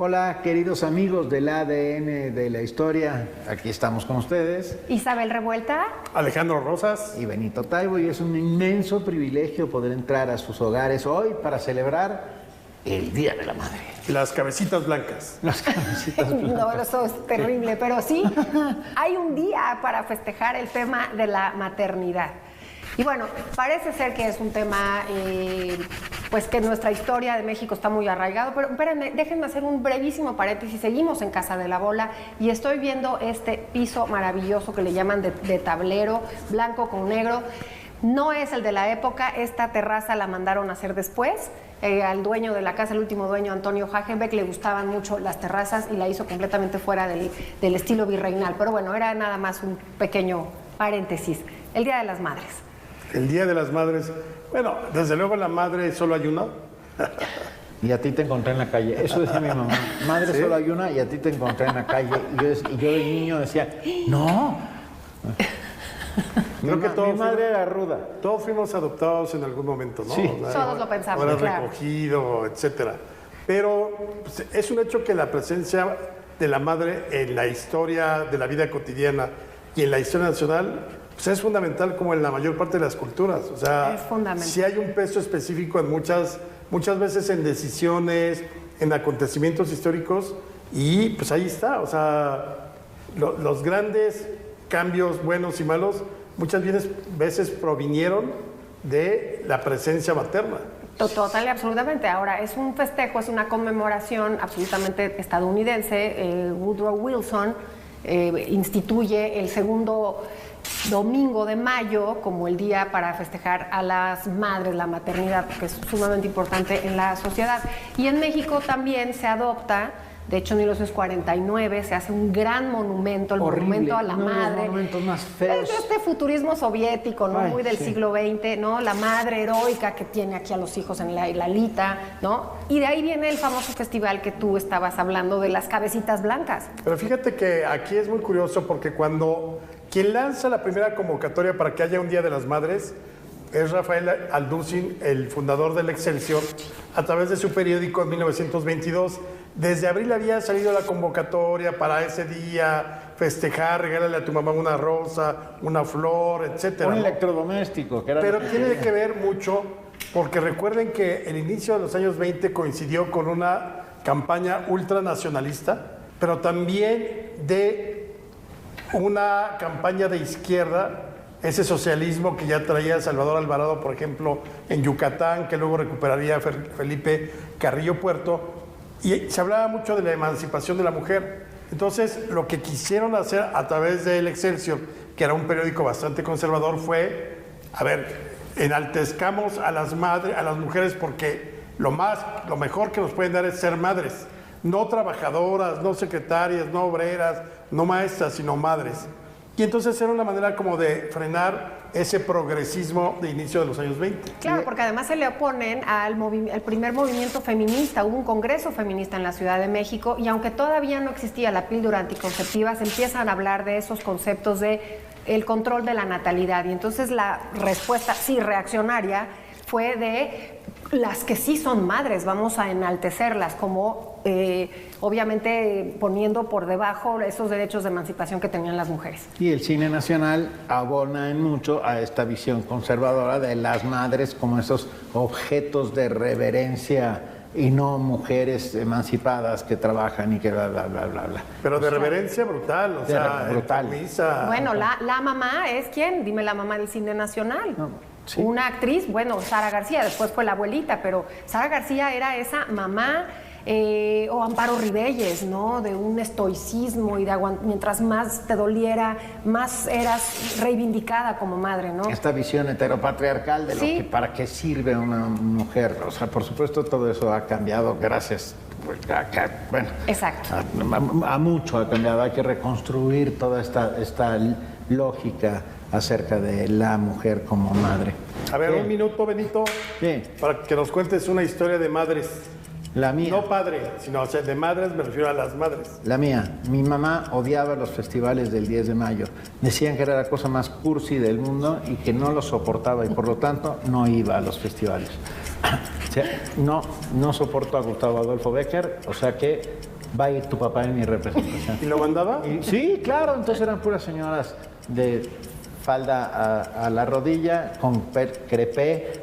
Hola, queridos amigos del ADN de la historia. Aquí estamos con ustedes. Isabel Revuelta. Alejandro Rosas. Y Benito Taibo. Y es un inmenso privilegio poder entrar a sus hogares hoy para celebrar el Día de la Madre. Las cabecitas blancas. Las cabecitas blancas. No, eso es terrible, pero sí, hay un día para festejar el tema de la maternidad. Y bueno, parece ser que es un tema, pues que nuestra historia de México está muy arraigado, pero espérenme, déjenme hacer un brevísimo paréntesis. Seguimos en Casa de la Bola y estoy viendo este piso maravilloso que le llaman de tablero, blanco con negro. No es el de la época, esta terraza la mandaron a hacer después. Al dueño de la casa, el último dueño, Antonio Hagenbeck, le gustaban mucho las terrazas y la hizo completamente fuera del estilo virreinal. Pero bueno, era nada más un pequeño paréntesis. El Día de las Madres. El Día de las Madres. Bueno, desde luego la madre solo hay una. Y a ti te encontré en la calle. Eso decía mi mamá. Madre, ¿sí? Solo hay una y a ti te encontré en la calle. Y yo de niño decía, no. Creo que mi madre era ruda. Todos fuimos adoptados en algún momento, ¿no? Sí. O sea, Todos lo pensamos, o eras claro. recogido, etcétera. Pero pues, es un hecho que la presencia de la madre en la historia de la vida cotidiana y en la historia nacional pues, es fundamental como en la mayor parte de las culturas. O sea, es fundamental. Sí hay un peso específico en muchas veces en decisiones, en acontecimientos históricos y pues ahí está. O sea, los grandes cambios buenos y malos muchas veces provinieron de la presencia materna. Total y absolutamente. Ahora, es un festejo, es una conmemoración absolutamente estadounidense. Woodrow Wilson instituye el segundo domingo de mayo como el día para festejar a las madres, la maternidad, que es sumamente importante en la sociedad. Y en México también se adopta. De hecho, en 1949 se hace un gran monumento, el monumento a la madre. Los monumentos más feos. Es este futurismo soviético, ¿no? Ay, muy del sí. siglo XX, ¿no? La madre heroica que tiene aquí a los hijos en la Lita, ¿no? Y de ahí viene el famoso festival que tú estabas hablando de las cabecitas blancas. Pero fíjate que aquí es muy curioso porque cuando quien lanza la primera convocatoria para que haya un Día de las Madres es Rafael Alducin, el fundador del Excelsior, a través de su periódico en 1922. Desde abril había salido la convocatoria para ese día, festejar, regálale a tu mamá una rosa, una flor, etcétera. Un ¿no? electrodoméstico. Que era Pero lo que tiene quería. que ver mucho, porque recuerden que el inicio de los años 20 coincidió con una campaña ultranacionalista, pero también de una campaña de izquierda, ese socialismo que ya traía Salvador Alvarado, por ejemplo, en Yucatán, que luego recuperaría Felipe Carrillo Puerto, y se hablaba mucho de la emancipación de la mujer. Entonces, lo que quisieron hacer a través del Excelsior, que era un periódico bastante conservador, fue, a ver, enaltezcamos a las mujeres porque lo mejor que nos pueden dar es ser madres, no trabajadoras, no secretarias, no obreras, no maestras, sino madres. Y entonces era una manera como de frenar ese progresismo de inicio de los años 20. Claro, porque además se le oponen al primer movimiento feminista. Hubo un congreso feminista en la Ciudad de México y aunque todavía no existía la píldora anticonceptiva, se empiezan a hablar de esos conceptos de el control de la natalidad. Y entonces la respuesta, sí, reaccionaria, fue de las que sí son madres, vamos a enaltecerlas como obviamente poniendo por debajo esos derechos de emancipación que tenían las mujeres. Y el cine nacional abona en mucho a esta visión conservadora de las madres como esos objetos de reverencia y no mujeres emancipadas que trabajan y que bla, bla, bla, bla, bla. Pero de reverencia brutal, o sea, brutal. Misa. Bueno, la mamá es ¿quién? Dime la mamá del cine nacional. No, sí. Una actriz, bueno, Sara García, después fue la abuelita, pero Sara García era esa mamá, o Amparo Ribelles, ¿no? De un estoicismo y de mientras más te doliera, más eras reivindicada como madre, ¿no? Esta visión heteropatriarcal de lo Sí. que para qué sirve una mujer. O sea, por supuesto todo eso ha cambiado gracias, pues, bueno, Exacto. a mucho ha cambiado. Hay que reconstruir toda esta lógica acerca de la mujer como madre. A ver, Bien. un minuto, Benito, Bien. para que nos cuentes una historia de madres. La mía. No padre, sino o sea, de madres me refiero a las madres. La mía. Mi mamá odiaba los festivales del 10 de mayo. Decían que era la cosa más cursi del mundo y que no lo soportaba y por lo tanto no iba a los festivales. O sea, no soporto a Gustavo Adolfo Bécquer, o sea que va a ir tu papá en mi representación. ¿Y lo mandaba? Sí, claro, entonces eran puras señoras de falda a la rodilla, con crepé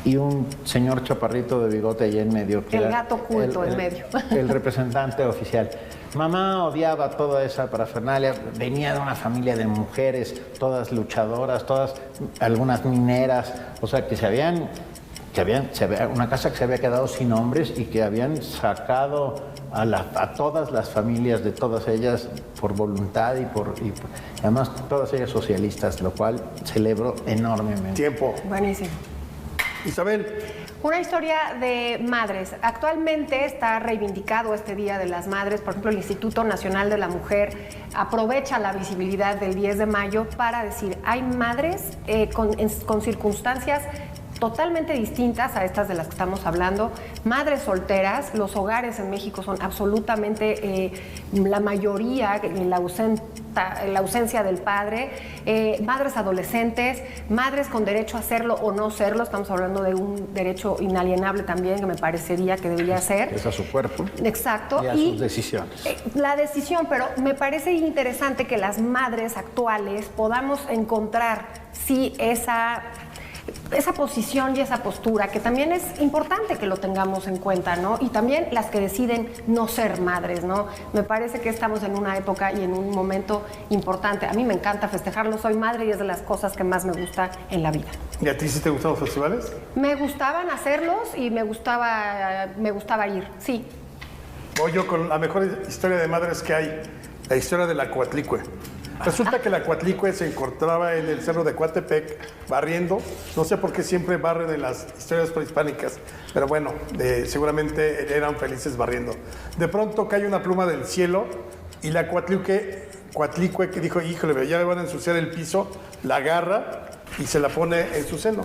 y un señor chaparrito de bigote ahí en medio. El gato culto en medio. El representante oficial. Mamá odiaba toda esa parafernalia, venía de una familia de mujeres, todas luchadoras, algunas mineras, o sea, una casa que se había quedado sin hombres y que habían sacado a todas las familias de todas ellas por voluntad y además todas ellas socialistas, lo cual celebro enormemente. Tiempo. Buenísimo. Isabel. Una historia de madres. Actualmente está reivindicado este Día de las Madres. Por ejemplo, el Instituto Nacional de la Mujer aprovecha la visibilidad del 10 de mayo para decir, hay madres con circunstancias totalmente distintas a estas de las que estamos hablando, madres solteras. Los hogares en México son absolutamente, la mayoría, la ausencia del padre, madres adolescentes, madres con derecho a serlo o no serlo. Estamos hablando de un derecho inalienable también, que me parecería que debería ser. Es a su cuerpo. Exacto. Y a sus decisiones. La decisión, pero me parece interesante que las madres actuales podamos encontrar, sí, esa posición y esa postura, que también es importante que lo tengamos en cuenta, ¿no? Y también las que deciden no ser madres, ¿no? Me parece que estamos en una época y en un momento importante. A mí me encanta festejarlo, soy madre y es de las cosas que más me gusta en la vida. ¿Y a ti sí te gustan los festivales? Me gustaban hacerlos y me gustaba ir, sí. Voy yo con la mejor historia de madres que hay, la historia de la Coatlicue. Resulta que la Coatlicue se encontraba en el cerro de Coatepec barriendo. No sé por qué siempre barren en las historias prehispánicas, pero bueno, seguramente eran felices barriendo. De pronto cae una pluma del cielo y la Coatlicue que dijo, híjole, ya me van a ensuciar el piso, la agarra y se la pone en su seno.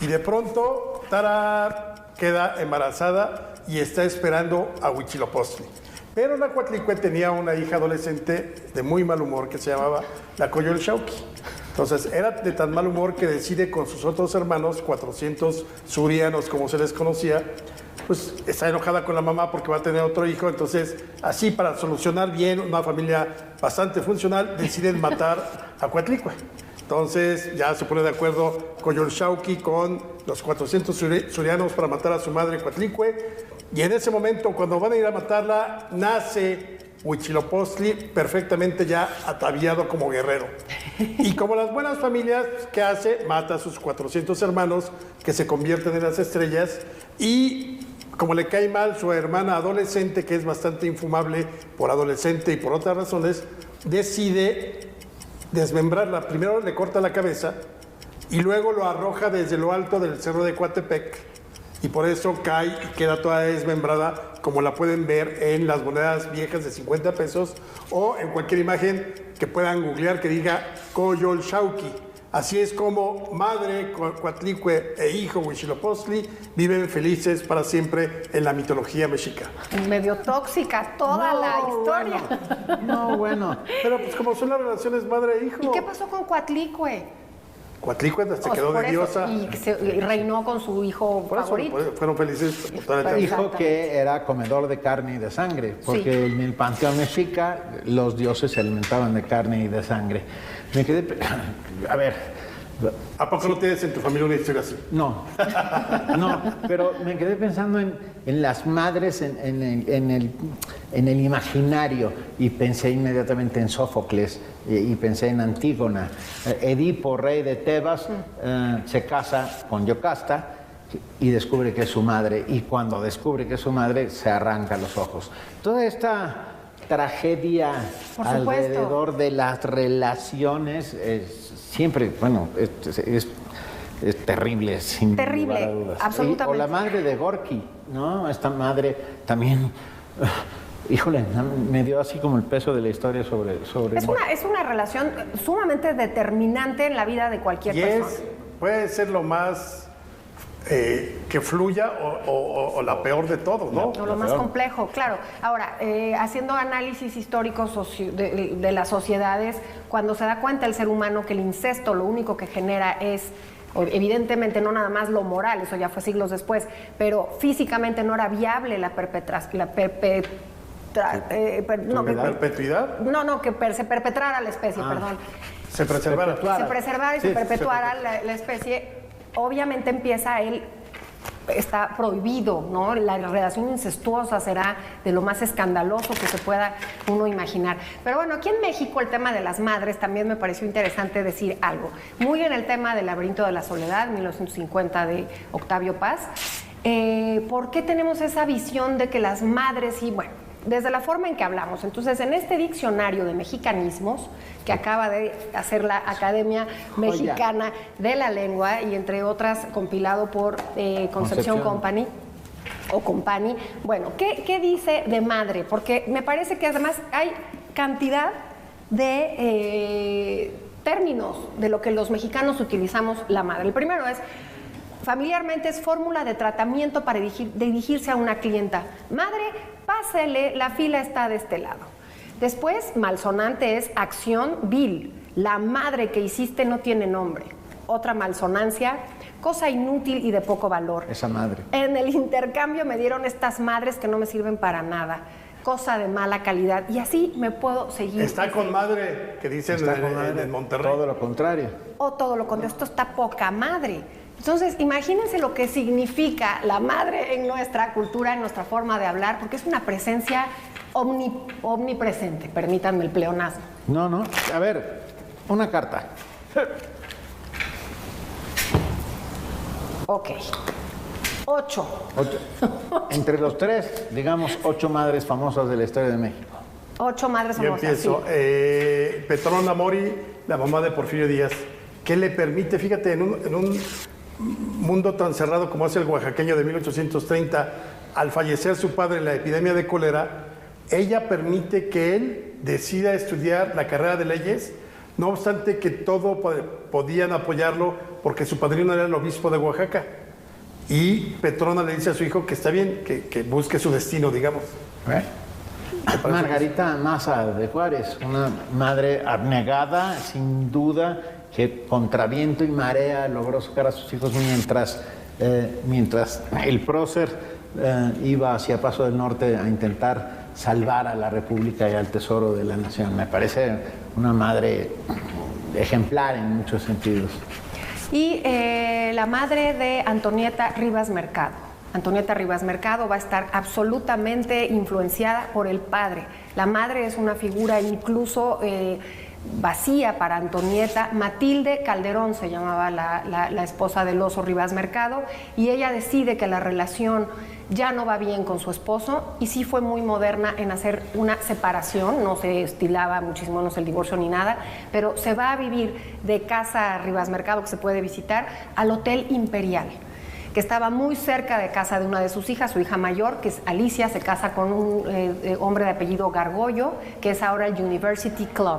Y de pronto Tara queda embarazada y está esperando a Huitzilopochtli. Pero la Coatlicue tenía una hija adolescente de muy mal humor que se llamaba la Coyolxauhqui. Entonces era de tan mal humor que decide con sus otros hermanos, 400 surianos como se les conocía, pues está enojada con la mamá porque va a tener otro hijo. Entonces, así para solucionar bien una familia bastante funcional, deciden matar a Coatlicue. Entonces ya se pone de acuerdo Coyolxauhqui con los 400 surianos para matar a su madre Coatlicue. Y en ese momento, cuando van a ir a matarla, nace Huitzilopochtli perfectamente ya ataviado como guerrero. Y como las buenas familias, ¿qué hace? Mata a sus 400 hermanos que se convierten en las estrellas. Y como le cae mal su hermana adolescente, que es bastante infumable por adolescente y por otras razones, decide desmembrarla. Primero le corta la cabeza y luego lo arroja desde lo alto del cerro de Coatepec. Y por eso cae y queda toda desmembrada, como la pueden ver en las monedas viejas de 50 pesos o en cualquier imagen que puedan googlear que diga Coyolxauhqui. Así es como madre Coatlicue e hijo Huitzilopochtli viven felices para siempre en la mitología mexica. Medio tóxica toda la historia. Bueno. Pero pues como son las relaciones madre e hijo. ¿Y qué pasó con Coatlicue? Coatlicue se quedó de diosa. Y reinó con su hijo favorito. Fueron felices por toda la eternidad. Dijo que era comedor de carne y de sangre, porque en el panteón mexica los dioses se alimentaban de carne y de sangre. Me quedé... A ver... ¿A poco no tienes en tu familia una historia así? No, pero me quedé pensando en las madres, en el imaginario, y pensé inmediatamente en Sófocles y pensé en Antígona. Edipo, rey de Tebas, se casa con Yocasta y descubre que es su madre, y cuando descubre que es su madre se arranca los ojos. Toda esta tragedia alrededor de las relaciones siempre, bueno, es terrible, sin lugar a dudas. Absolutamente. O la madre de Gorky, ¿no? Esta madre también, híjole, me dio así como el peso de la historia sobre es una relación sumamente determinante en la vida de cualquier persona. Puede ser lo más que fluya o la peor de todo, ¿no? O lo más complejo, claro. Ahora, haciendo análisis históricos de las sociedades, cuando se da cuenta el ser humano que el incesto lo único que genera es evidentemente no nada más lo moral, eso ya fue siglos después, pero físicamente no era viable la perpetuidad. No, que se perpetrara la especie, perdón. Se preservara. Se preservara y se perpetuara la especie. Obviamente está prohibido, ¿no? La relación incestuosa será de lo más escandaloso que se pueda uno imaginar. Pero bueno, aquí en México el tema de las madres también me pareció interesante decir algo. Muy en el tema del laberinto de la soledad, 1950 de Octavio Paz. ¿Por qué tenemos esa visión de que las madres y bueno, desde la forma en que hablamos? Entonces, en este diccionario de mexicanismos que acaba de hacer la Academia Mexicana de la Lengua y entre otras compilado por Concepción Company, bueno, ¿qué dice de madre? Porque me parece que además hay cantidad de términos de lo que los mexicanos utilizamos la madre. El primero es: familiarmente es fórmula de tratamiento para dirigirse a una clienta. Madre, pásele, la fila está de este lado. Después, malsonante es acción vil. La madre que hiciste no tiene nombre. Otra malsonancia, cosa inútil y de poco valor. Esa madre. En el intercambio me dieron estas madres que no me sirven para nada. Cosa de mala calidad. Y así me puedo seguir. Está con madre, que dicen en Monterrey. Todo lo contrario. O todo lo contrario. Esto está poca madre. Entonces, imagínense lo que significa la madre en nuestra cultura, en nuestra forma de hablar, porque es una presencia omnipresente, permítanme el pleonasmo. No, a ver, una carta. Ok. 8. Entre los tres, digamos, 8 madres famosas de la historia de México. 8 madres famosas. Yo empiezo. Sí. Petrona Mori, la mamá de Porfirio Díaz, que le permite, fíjate, en un mundo tan cerrado como es el oaxaqueño de 1830, al fallecer su padre en la epidemia de cólera, ella permite que él decida estudiar la carrera de leyes, no obstante que todo podían apoyarlo porque su padrino era el obispo de Oaxaca. Y Petrona le dice a su hijo que está bien, que busque su destino, digamos. Margarita Maza de Juárez, una madre abnegada, sin duda, que contra viento y marea logró sacar a sus hijos mientras el prócer iba hacia Paso del Norte a intentar salvar a la República y al tesoro de la nación. Me parece una madre ejemplar en muchos sentidos. Y la madre de Antonieta Rivas Mercado. Antonieta Rivas Mercado va a estar absolutamente influenciada por el padre. La madre es una figura incluso vacía para Antonieta. Matilde Calderón se llamaba la esposa del oso Rivas Mercado, y ella decide que la relación ya no va bien con su esposo, y sí fue muy moderna en hacer una separación. No se estilaba muchísimo menos el divorcio ni nada, pero se va a vivir de casa Rivas Mercado, que se puede visitar, al Hotel Imperial, que estaba muy cerca de casa de una de sus hijas, su hija mayor, que es Alicia, se casa con un hombre de apellido Gargollo, que es ahora el University Club.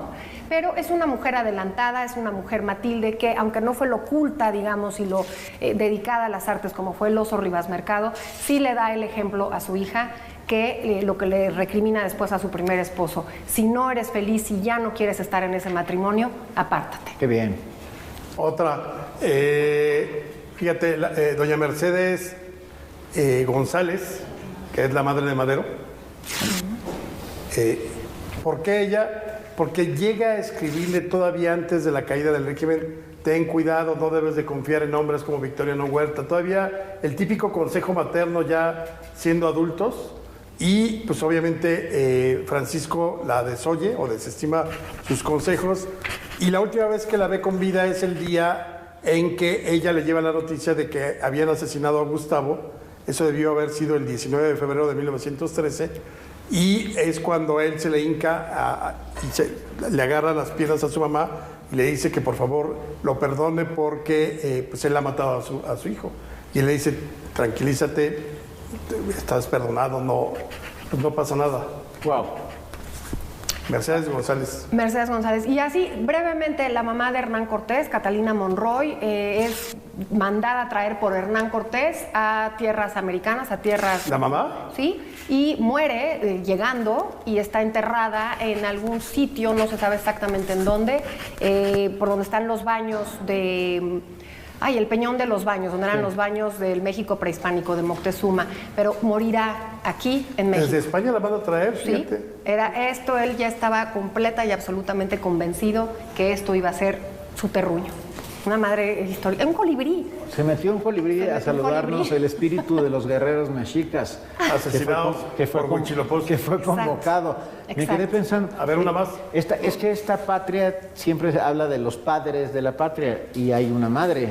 Pero es una mujer adelantada, es una mujer Matilde que, aunque no fue lo culta, digamos, y lo dedicada a las artes como fue el oso Rivas Mercado, sí le da el ejemplo a su hija, que lo que le recrimina después a su primer esposo: si no eres feliz, si ya no quieres estar en ese matrimonio, apártate. Qué bien. Otra, fíjate, doña Mercedes González, que es la madre de Madero. ¿Por qué ella? Porque llega a escribirle todavía antes de la caída del régimen: ten cuidado, no debes de confiar en hombres como Victoriano Huerta. Todavía el típico consejo materno ya siendo adultos. Y pues obviamente Francisco la desoye o desestima sus consejos. Y la última vez que la ve con vida es el día en que ella le lleva la noticia de que habían asesinado a Gustavo. Eso debió haber sido el 19 de febrero de 1913. Y es cuando él se le hinca y le agarra las piernas a su mamá y le dice que por favor lo perdone porque pues él ha matado a su hijo. Y él le dice: tranquilízate, estás perdonado, no pasa nada. Wow. Mercedes González. Mercedes González. Y así, brevemente, la mamá de Hernán Cortés, Catalina Monroy, es mandada a traer por Hernán Cortés a tierras americanas, a tierras... ¿La mamá? Sí, y muere llegando, y está enterrada en algún sitio, no se sabe exactamente en dónde, por donde están los baños de... el Peñón de los Baños, donde eran los baños del México prehispánico, de Moctezuma, pero morirá aquí en México. Desde España la van a traer, fíjate. Sí, era esto, él ya estaba completa y absolutamente convencido que esto iba a ser su terruño. Una madre histórica, un colibrí. Se metió un colibrí a saludarnos, el espíritu de los guerreros mexicas. Asesinados por Huitzilopochtli. Que fue convocado. Exacto. Me quedé pensando... A ver, una más. Es que esta patria siempre se habla de los padres de la patria y hay una madre,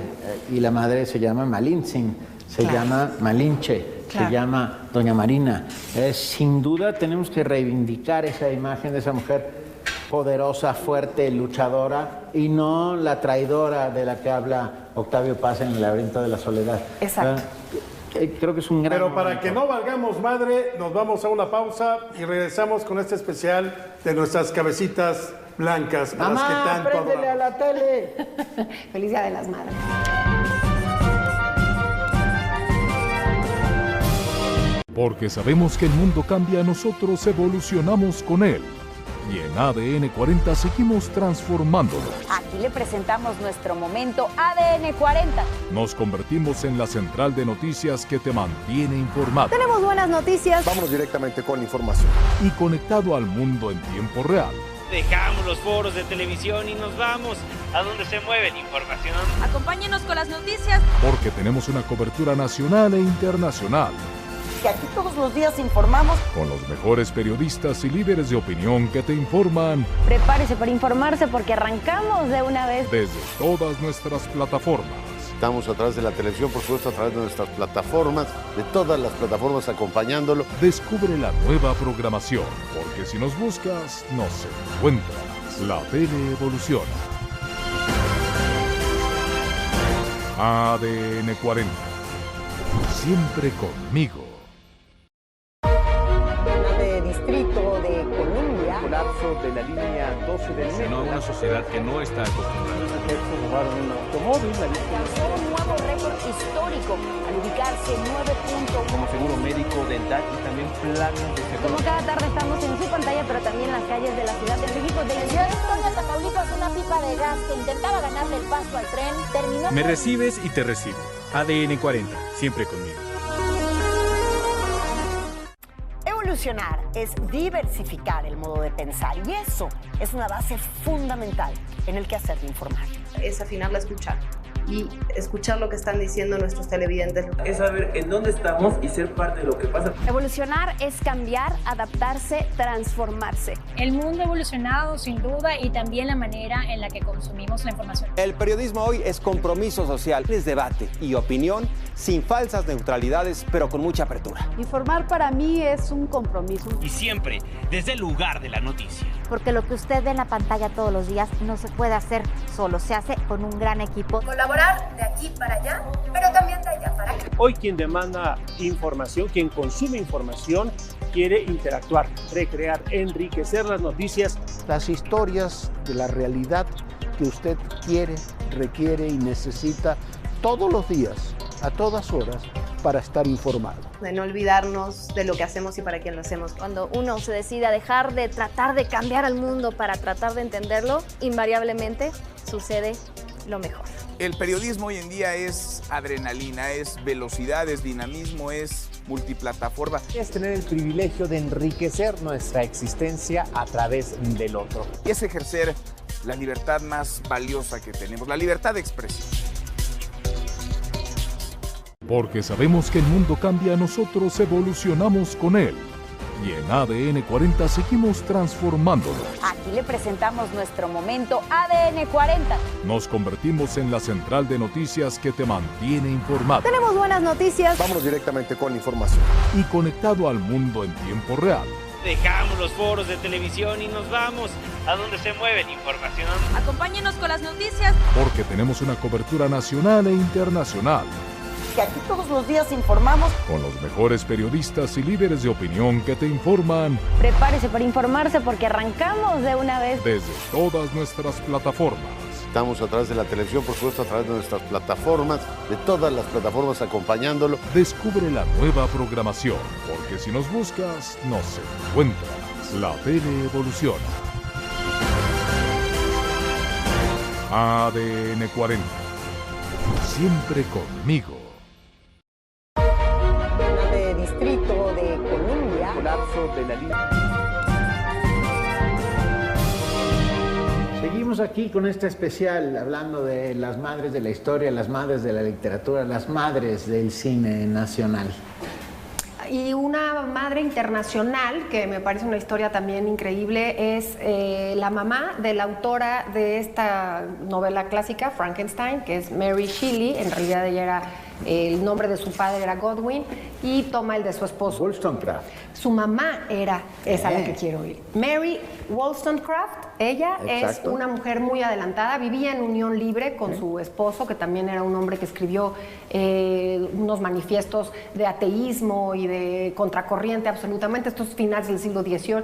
y la madre se llama Malintzin, se llama Malinche, se llama Doña Marina. Sin duda tenemos que reivindicar esa imagen de esa mujer poderosa, fuerte, luchadora, y no la traidora de la que habla Octavio Paz en El laberinto de la soledad. Exacto. Creo que es un gran Pero para momento. que no valgamos madre, nos vamos a una pausa y regresamos con este especial de nuestras cabecitas blancas, a las que ¡Mamá, tanto préndele a adoramos. la tele! Feliz Día de las Madres. Porque sabemos que el mundo cambia, nosotros evolucionamos con él. Y en ADN 40 seguimos transformándolo. Aquí le presentamos nuestro momento ADN 40. Nos convertimos en la central de noticias que te mantiene informado Tenemos buenas noticias. Vamos directamente con la información. y conectado al mundo en tiempo real. Dejamos los foros de televisión y nos vamos a donde se mueve la información. Acompáñenos con las noticias. Porque tenemos una cobertura nacional e internacional. Que aquí todos los días informamos. Con los mejores periodistas y líderes de opinión que te informan Prepárese para informarse porque arrancamos de una vez. desde todas nuestras plataformas. Estamos a través de la televisión, por supuesto, a través de nuestras plataformas, de todas las plataformas acompañándolo. Descubre la nueva programación, porque si nos buscas, nos encuentras. La tele evoluciona. ADN 40. Siempre conmigo. De Distrito de Columbia. Colapso de la línea 12 del metro. Sino una sociedad que no está acostumbrada. Los efectos robaron un automóvil. Alcanzó un nuevo récord histórico al ubicarse 9.1. Como seguro médico, dental y también planes de seguro. Como cada tarde estamos en su pantalla, pero también en las calles de la Ciudad de México. El señor Antonio Tamaulipas, una pipa de gas que intentaba ganarle el paso al tren, terminó... Me recibes y te recibo. ADN 40, siempre conmigo. Evolucionar es diversificar el modo de pensar y eso es una base fundamental en el quehacer de informar. Es afinar la escucha y escuchar lo que están diciendo nuestros televidentes. Es saber en dónde estamos y ser parte de lo que pasa. Evolucionar es cambiar, adaptarse, transformarse. El mundo ha evolucionado sin duda y también la manera en la que consumimos la información. El periodismo hoy es compromiso social, es debate y opinión sin falsas neutralidades, pero con mucha apertura. Informar para mí es un compromiso. Y siempre desde el lugar de la noticia. Porque lo que usted ve en la pantalla todos los días no se puede hacer solo, se hace con un gran equipo. Colaborar de aquí para allá, pero también de allá para acá. Hoy quien demanda información, quien consume información, quiere interactuar, recrear, enriquecer las noticias. Las historias de la realidad que usted quiere, requiere y necesita todos los días, a todas horas, para estar informado. De no olvidarnos de lo que hacemos y para quién lo hacemos. Cuando uno se decide a dejar de tratar de cambiar al mundo para tratar de entenderlo, invariablemente sucede lo mejor. El periodismo hoy en día es adrenalina, es velocidad, es dinamismo, es multiplataforma. Es tener el privilegio de enriquecer nuestra existencia a través del otro. Y es ejercer la libertad más valiosa que tenemos, la libertad de expresión. Porque sabemos que el mundo cambia, nosotros evolucionamos con él. Y en ADN 40 seguimos transformándolo. Aquí le presentamos nuestro momento ADN 40. Nos convertimos en la central de noticias que te mantiene informado Tenemos buenas noticias. Vamos directamente con la información. y conectado al mundo en tiempo real. Dejamos los foros de televisión y nos vamos a donde se mueve la información. Acompáñenos con las noticias. Porque tenemos una cobertura nacional e internacional. Que aquí todos los días informamos. Con los mejores periodistas y líderes de opinión que te informan Prepárese para informarse porque arrancamos de una vez. desde todas nuestras plataformas. Estamos a través de la televisión, por supuesto, a través de nuestras plataformas, de todas las plataformas acompañándolo. Descubre la nueva programación, porque si nos buscas, nos encuentras. La tele evoluciona. ADN 40. siempre conmigo. De Distrito de Columbia. Colapso de la línea. Seguimos aquí con este especial hablando de las madres de la historia, las madres de la literatura, las madres del cine nacional. Y una madre internacional, que me parece una historia también increíble, es la mamá de la autora de esta novela clásica, Frankenstein, que es Mary Shelley. En realidad ella era, el nombre de su padre era Godwin, y toma el de su esposo. Wollstonecraft. Su mamá era esa la que quiero oír. Mary Wollstonecraft, ella Exacto. es una mujer muy adelantada, vivía en unión libre con su esposo, que también era un hombre que escribió unos manifiestos de ateísmo y de contracorriente absolutamente, estos finales del siglo XVIII,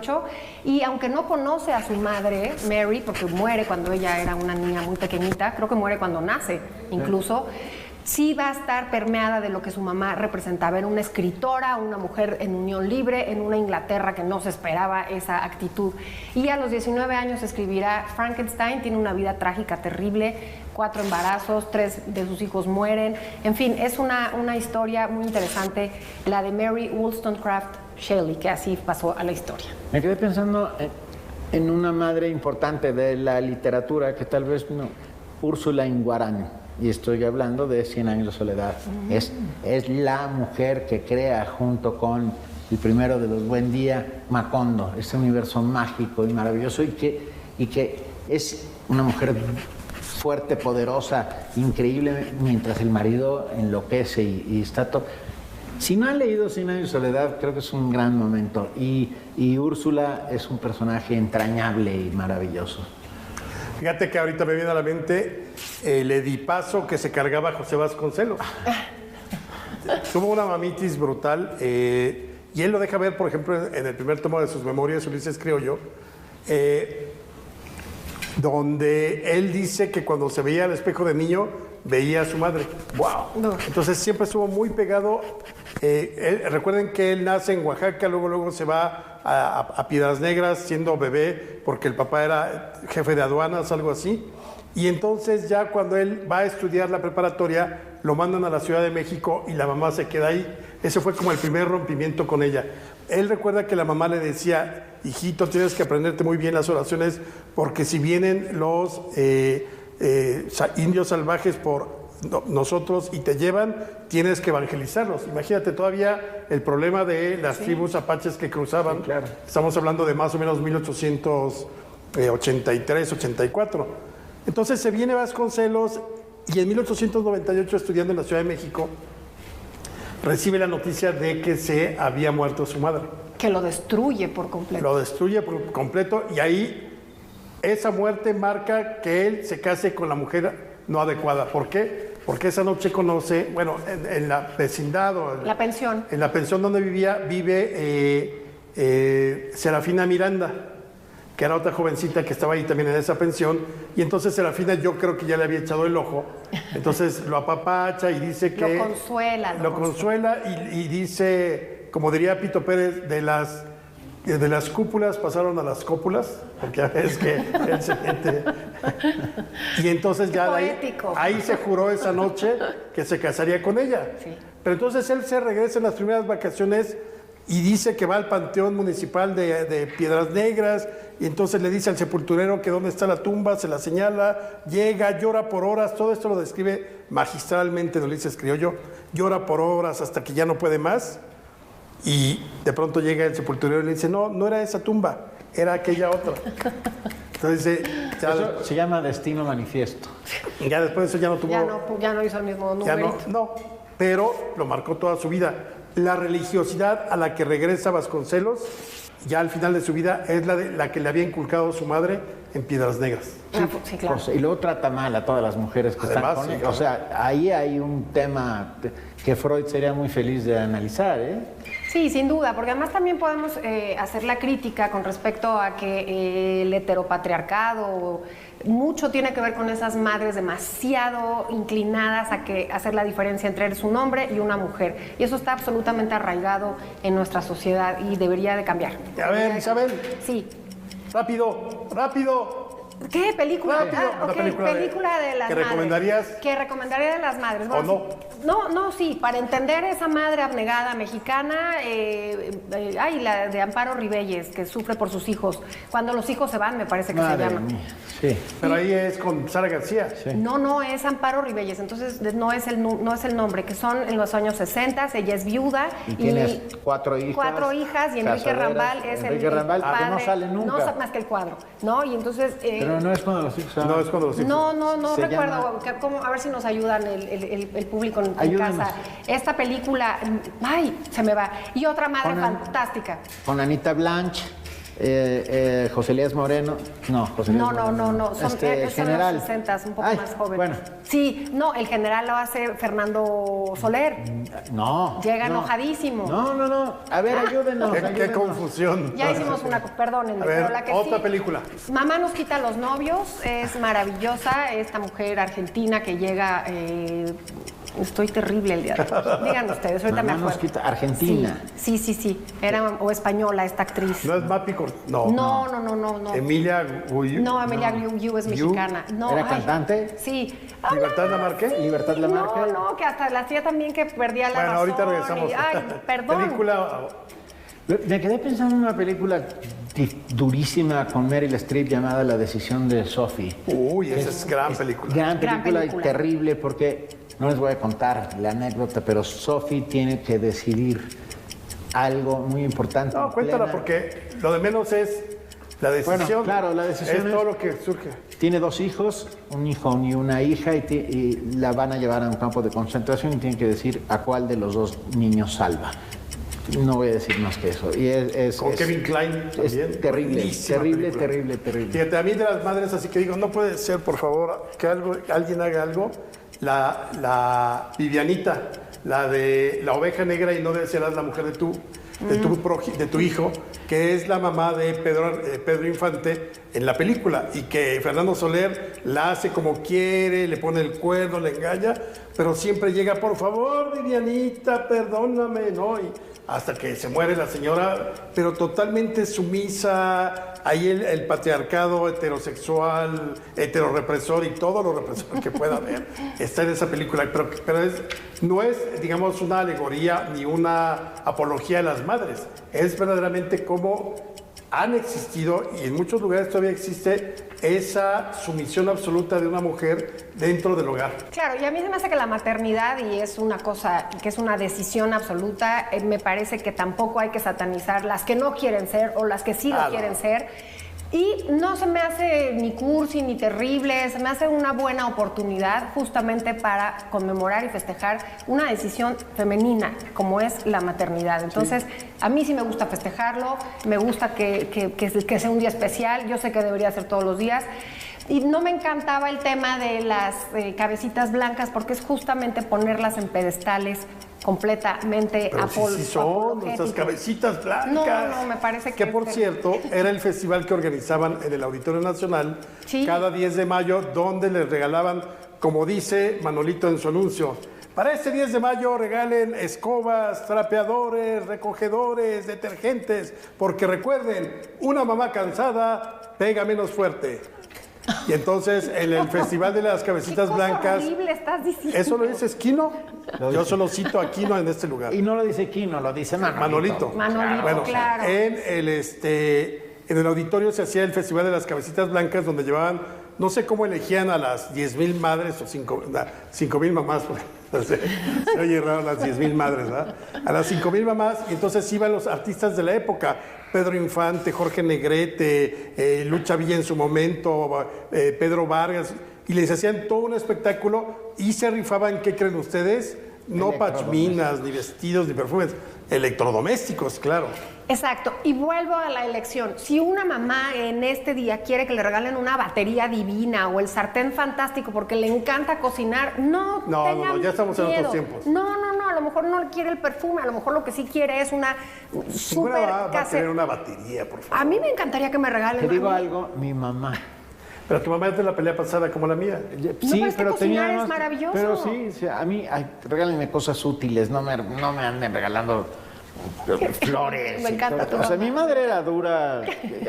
y aunque no conoce a su madre, Mary, porque muere cuando ella era una niña muy pequeñita, creo que muere cuando nace incluso, sí va a estar permeada de lo que su mamá representaba. Era una escritora, una mujer en unión libre, en una Inglaterra que no se esperaba esa actitud. Y a los 19 años escribirá Frankenstein. Tiene una vida trágica, terrible, 4 embarazos, 3 de sus hijos mueren. En fin, es una historia muy interesante, la de Mary Wollstonecraft Shelley, que así pasó a la historia. Me quedé pensando en una madre importante de la literatura que tal vez no, Úrsula Inguarán. Y estoy hablando de 100 años de soledad. Es la mujer que crea junto con el primero de los Buen Día, Macondo, este universo mágico y maravilloso, y que es una mujer fuerte, poderosa, increíble, mientras el marido enloquece y está todo. Si no han leído 100 años de soledad, creo que es un gran momento. Y Úrsula es un personaje entrañable y maravilloso. Fíjate que ahorita me viene a la mente el edipazo que se cargaba José Vasconcelos. Tuvo una mamitis brutal y él lo deja ver, por ejemplo, en el primer tomo de sus memorias, Ulises Criollo, donde él dice que cuando se veía al espejo de niño, veía a su madre. ¡Wow! Entonces siempre estuvo muy pegado. Recuerden que él nace en Oaxaca, luego se va a Piedras Negras siendo bebé, porque el papá era jefe de aduanas, algo así. Y entonces ya cuando él va a estudiar la preparatoria, lo mandan a la Ciudad de México y la mamá se queda ahí. Ese fue como el primer rompimiento con ella. Él recuerda que la mamá le decía, hijito, tienes que aprenderte muy bien las oraciones, porque si vienen los indios salvajes por nosotros y te llevan, tienes que evangelizarlos. Imagínate todavía el problema de las tribus apaches que cruzaban. Sí, claro. Estamos hablando de más o menos 1883, 84. Entonces se viene Vasconcelos y en 1898, estudiando en la Ciudad de México, recibe la noticia de que se había muerto su madre. Que lo destruye por completo. Lo destruye por completo y ahí esa muerte marca que él se case con la mujer no adecuada. ¿Por qué? Porque esa noche conoce, bueno, en la vecindad o la pensión. En la pensión donde vive Serafina Miranda, que era otra jovencita que estaba ahí también en esa pensión, y entonces Serafina yo creo que ya le había echado el ojo, entonces lo apapacha y dice que... Lo consuela. Y dice, como diría Pito Pérez, de las cúpulas pasaron a las cópulas, porque es que él se mete. Y entonces ya ahí se juró esa noche que se casaría con ella. Sí. Pero entonces él se regresa en las primeras vacaciones y dice que va al Panteón Municipal de Piedras Negras, y entonces le dice al sepulturero que dónde está la tumba, se la señala, llega, llora por horas. Todo esto lo describe magistralmente Ulises Criollo. Llora por horas hasta que ya no puede más. Y de pronto llega el sepulturero y le dice, no era esa tumba, era aquella otra. Entonces, eso se llama Destino Manifiesto. Y ya después de eso ya no tuvo... Ya no hizo el mismo número. No, pero lo marcó toda su vida. La religiosidad a la que regresa Vasconcelos, ya al final de su vida, es la que le había inculcado su madre en Piedras Negras. Sí, claro. Y luego trata mal a todas las mujeres que están con él. Claro. O sea, ahí hay un tema que Freud sería muy feliz de analizar, ¿eh? Sí, sin duda, porque además también podemos hacer la crítica con respecto a que el heteropatriarcado mucho tiene que ver con esas madres demasiado inclinadas a hacer la diferencia entre un hombre y una mujer. Y eso está absolutamente arraigado en nuestra sociedad y debería de cambiar. A ver, Isabel. Sí. Rápido. ¿Qué? ¿Película? Rápido, una película de las ¿que madres. recomendarías? Que recomendaría de las madres. ¿O no? Sí, para entender esa madre abnegada mexicana, la de Amparo Ribelles, que sufre por sus hijos. Cuando los hijos se van, me parece que Madre se llama. mía, sí. Pero ahí es con Sara García. Sí. No, es Amparo Ribelles, entonces no es el nombre, que son en los años 60, ella es viuda. Y tienes 4 hijas. 4 hijas, y Enrique Rambal es Enrique el Rambal, padre. que no sale nunca. No sabe más que el cuadro, ¿no? Y entonces... Pero no es cuando los hijos. No es cuando los hijos. No Se recuerdo. A ver si nos ayudan el público en Ayúdenos. casa. Esta película, se me va. Y otra madre fantástica. Con Anita Blanch, José Elías Moreno. No, José Elías Moreno. No. Son general. los 60, un poco más jóvenes. Bueno. Sí, no, el general lo hace Fernando Soler. No. Llega enojadísimo. No. A ver, ayúdenos. Qué confusión. Ya hicimos una, perdónenme, A ver, pero la que otra sí, película. Mamá nos quita a los novios, es maravillosa, esta mujer argentina que llega, estoy terrible el día de hoy. Digan ustedes, ahorita Mamá me nos acuerdo. quita, Argentina. Sí, o española esta actriz. ¿No es Mapi No. No. Emilia Guiu. No, Emilia Guiu es mexicana. No, ¿Era cantante? Sí. ¿Libertad Lamarque? Sí, ¿Libertad Lamarque? No, que hasta la hacía también que perdía la razón. Bueno, ahorita regresamos. Perdón. Película... Me quedé pensando en una película durísima con Meryl Streep llamada La decisión de Sophie. Uy, esa es gran película. Gran película y terrible porque, no les voy a contar la anécdota, pero Sophie tiene que decidir algo muy importante. No, cuéntala porque lo de menos es la decisión. Bueno, claro, la decisión es todo lo que surge. Tiene 2 hijos, un hijo y una hija, y la van a llevar a un campo de concentración y tienen que decir a cuál de los 2 niños salva. No voy a decir más que eso. Y con Kevin Kline también. Es terrible. Fíjate, a mí de las madres, así que digo, no puede ser, por favor, que alguien haga algo. La Vivianita, la de la oveja negra y no desearás la mujer de tu hijo, que es la mamá de Pedro Infante en la película, y que Fernando Soler la hace como quiere, le pone el cuerno, le engaña, pero siempre llega, por favor, Vivianita, perdóname, ¿no? Y hasta que se muere la señora, pero totalmente sumisa. Ahí el patriarcado heterosexual, heterorepresor y todo lo represor que pueda haber está en esa película. Pero no es, digamos, una alegoría ni una apología de las madres. Es verdaderamente cómo han existido, y en muchos lugares todavía existe, esa sumisión absoluta de una mujer dentro del hogar. Claro, y a mí se me hace que la maternidad, y es una cosa que es una decisión absoluta, me parece que tampoco hay que satanizar las que no quieren ser o las que sí lo quieren ser. Y no se me hace ni cursi ni terrible, se me hace una buena oportunidad justamente para conmemorar y festejar una decisión femenina como es la maternidad. Entonces, a mí sí me gusta festejarlo, me gusta que sea un día especial, yo sé que debería ser todos los días. Y no me encantaba el tema de las cabecitas blancas porque es justamente ponerlas en pedestales completamente pero sí son nuestras cabecitas blancas. No, me parece que por cierto, era el festival que organizaban en el Auditorio Nacional cada 10 de mayo, donde les regalaban, como dice Manolito en su anuncio, para este 10 de mayo regalen escobas, trapeadores, recogedores, detergentes, porque recuerden, una mamá cansada pega menos fuerte. Y entonces en el Festival de las Cabecitas Blancas... horrible estás diciendo. ¿Eso lo dices Quino? Yo solo cito a Quino en este lugar. Y no lo dice Quino, lo dice Manolito. Manolito, claro. En el auditorio se hacía el Festival de las Cabecitas Blancas, donde llevaban, no sé cómo elegían a las 10,000 madres o 5,000 mamás, se oye raro las 10,000 madres, ¿verdad? A las 5,000 mamás, y entonces iban los artistas de la época, Pedro Infante, Jorge Negrete, Lucha Villa en su momento, Pedro Vargas, y les hacían todo un espectáculo y se rifaban, ¿qué creen ustedes? No pachminas, ni vestidos, ni perfumes, electrodomésticos, claro. Exacto, y vuelvo a la elección. Si una mamá en este día quiere que le regalen una batería divina o el sartén fantástico porque le encanta cocinar, no, ya estamos en otros tiempos. No, a lo mejor no quiere el perfume, a lo mejor lo que sí quiere es una súper va a querer una batería, por favor. A mí me encantaría que me regalen. Te digo algo, mi mamá. Pero tu mamá es de la pelea pasada como la mía. Sí, pero cocinar es maravilloso. Pero sí, a mí, regálenme cosas útiles, no me anden regalando flores. Me encanta tu O sea, mamá. mi madre era dura,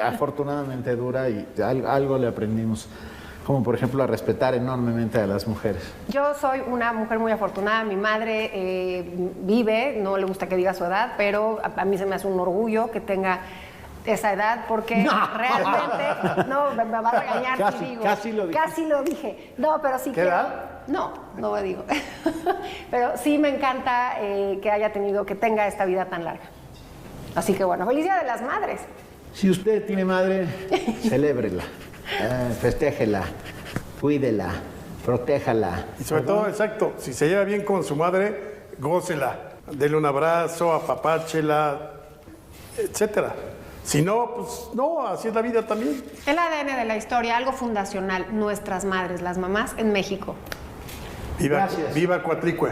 afortunadamente dura, y algo le aprendimos, como por ejemplo a respetar enormemente a las mujeres. Yo soy una mujer muy afortunada. Mi madre vive, no le gusta que diga su edad, pero a mí se me hace un orgullo que tenga esa edad, porque realmente, no, me va a regañar Casi, si digo. casi lo dije. Casi lo dije. No, pero sí ¿Qué quiero. edad? No lo digo. Pero sí me encanta que tenga esta vida tan larga. Así que bueno, feliz Día de las Madres. Si usted tiene madre, celébrela, festéjela, cuídela, protéjala. Y sobre todo, exacto, si se lleva bien con su madre, gócela, dele un abrazo, apapáchela, etcétera. Si no, pues no, así es la vida también. El ADN de la historia, algo fundacional, nuestras madres, las mamás en México. Viva, Gracias. viva Coatlicue.